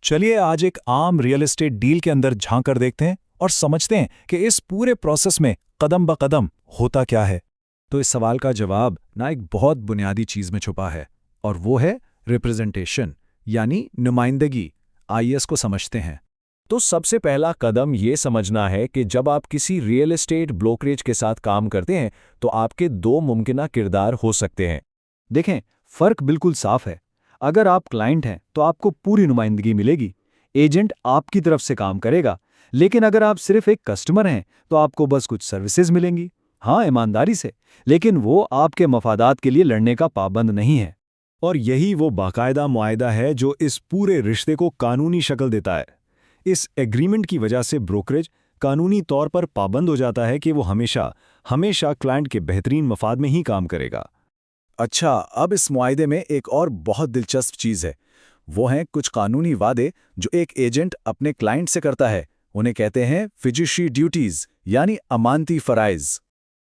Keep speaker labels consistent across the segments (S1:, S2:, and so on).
S1: चलिए आज एक आम रियल एस्टेट डील के अंदर झांक कर देखते हैं और समझते हैं कि इस पूरे प्रोसेस में कदम ब कदम होता क्या है। तो इस सवाल का जवाब ना एक बहुत बुनियादी चीज में छुपा है, और वो है रिप्रेजेंटेशन, यानी नुमाइंदगी। आइए इसको समझते हैं।
S2: तो सबसे पहला कदम ये समझना है कि जब आप किसी रियल एस्टेट ब्रोकरेज के साथ काम करते हैं तो आपके दो मुमकिन किरदार हो सकते हैं।
S3: देखें, फर्क बिल्कुल साफ है। अगर आप क्लाइंट हैं तो आपको पूरी नुमाइंदगी मिलेगी, एजेंट आपकी तरफ से काम करेगा। लेकिन अगर आप सिर्फ एक कस्टमर हैं तो आपको बस कुछ सर्विसेज मिलेंगी, हाँ ईमानदारी से, लेकिन वो आपके मफादात के लिए लड़ने का पाबंद नहीं है।
S2: और यही वो बाकायदा मुआहदा है जो इस पूरे रिश्ते को कानूनी शक्ल देता है। इस एग्रीमेंट की वजह से ब्रोकरेज कानूनी तौर पर पाबंद हो जाता है कि वो हमेशा हमेशा क्लाइंट के बेहतरीन मफाद में ही काम करेगा।
S1: अच्छा, अब इस मुआहदे में एक और बहुत दिलचस्प चीज है। वो हैं कुछ कानूनी वादे जो एक एजेंट अपने क्लाइंट से करता है। उन्हें कहते हैं फिजुशियरी ड्यूटीज, यानी अमानती फराइज।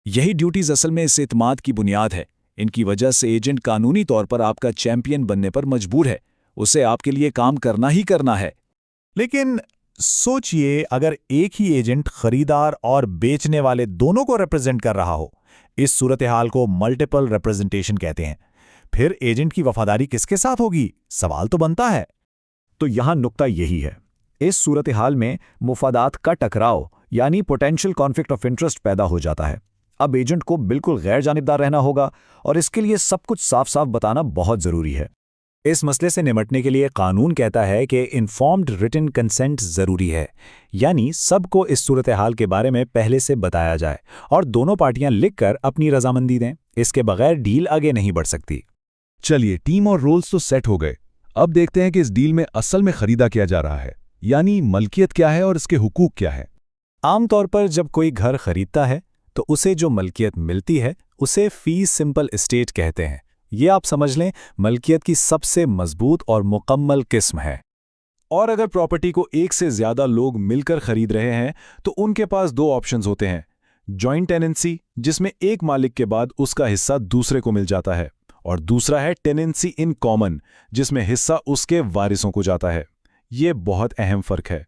S1: यही ड्यूटीज असल में इस एतमाद की बुनियाद है। इनकी वजह से एजेंट कानूनी तौर पर आपका चैंपियन बनने पर मजबूर है। उसे आपके लिए काम करना ही करना है।
S4: लेकिन सोचिए, अगर एक ही एजेंट खरीदार और बेचने वाले दोनों को रिप्रेजेंट कर रहा हो, इस सूरत हाल को मल्टीपल रिप्रेजेंटेशन कहते हैं। फिर एजेंट की वफादारी किसके साथ होगी, सवाल तो बनता है।
S2: तो यहाँ नुक्ता यही है, इस सूरत हाल में मुफादात का टकराव यानी पोटेंशियल कॉन्फ्लिक्ट ऑफ इंटरेस्ट पैदा हो जाता है। अब एजेंट को बिल्कुल गैर जानिबदार रहना होगा और इसके लिए सब कुछ साफ साफ बताना बहुत जरूरी है।
S4: इस मसले से निपटने के लिए कानून कहता है कि इन्फॉर्म्ड रिटन कंसेंट जरूरी है, यानी सबको इस सूरत हाल के बारे में पहले से बताया जाए और दोनों पार्टियां लिखकर अपनी रजामंदी दें। इसके बगैर डील आगे नहीं बढ़ सकती।
S5: चलिए, टीम और रोल्स तो सेट हो गए। अब देखते हैं कि इस डील में असल में खरीदा क्या जा रहा है, यानी मलकियत क्या है और इसके हुकूक क्या है।
S4: आमतौर पर जब कोई घर खरीदता है तो उसे जो मलकियत मिलती है उसे फी सिंपल एस्टेट कहते हैं। ये आप समझ लें, मलकियत की सबसे मजबूत और मुकम्मल किस्म है।
S2: और अगर प्रॉपर्टी को एक से ज्यादा लोग मिलकर खरीद रहे हैं तो उनके पास दो ऑप्शंस होते हैं। जॉइंट टेनेंसी, जिसमें एक मालिक के बाद उसका हिस्सा दूसरे को मिल जाता है, और दूसरा है टेनेंसी इन कॉमन, जिसमें हिस्सा उसके वारिसों को जाता है। ये बहुत अहम फर्क है।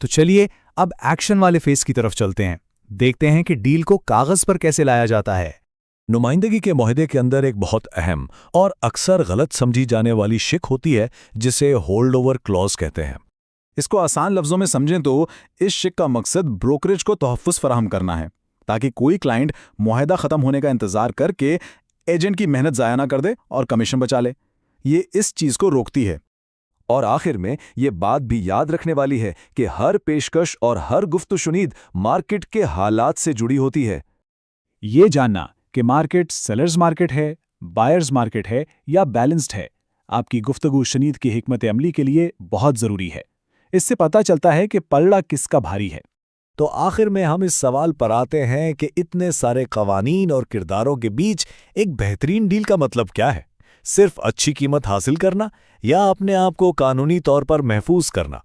S3: तो चलिए अब एक्शन वाले फेस की तरफ चलते हैं, देखते हैं कि डील को कागज पर कैसे लाया जाता है।
S5: नुमाइंदगी के मुआहदे के अंदर एक बहुत अहम और अक्सर गलत समझी जाने वाली शिक होती है, जिसे होल्ड ओवर क्लॉज कहते हैं।
S1: इसको आसान लफ्जों में समझें तो इस शिक का मकसद ब्रोकरेज को तहफ़्फ़ुज़ फराहम करना है, ताकि कोई क्लाइंट मुआहदा ख़त्म होने का इंतज़ार करके एजेंट की मेहनत ज़ाया ना कर दे और कमीशन बचा ले। ये इस चीज़ को रोकती है।
S2: और आखिर में ये बात भी याद रखने वाली है कि हर पेशकश और हर गुफ्तशुनीद मार्केट के हालात से जुड़ी होती है।
S1: ये जानना कि मार्केट सेलर्स मार्केट है, बायर्स मार्केट है या बैलेंस्ड है, आपकी गुफ्तगू शनीद की हिकमत अमली के लिए बहुत ज़रूरी है। इससे पता चलता है कि पलड़ा किसका भारी है।
S4: तो आखिर में हम इस सवाल पर आते हैं कि इतने सारे कवानीन और किरदारों के बीच एक बेहतरीन डील का मतलब क्या है? सिर्फ अच्छी कीमत हासिल करना या अपने आप को कानूनी तौर पर महफूज करना?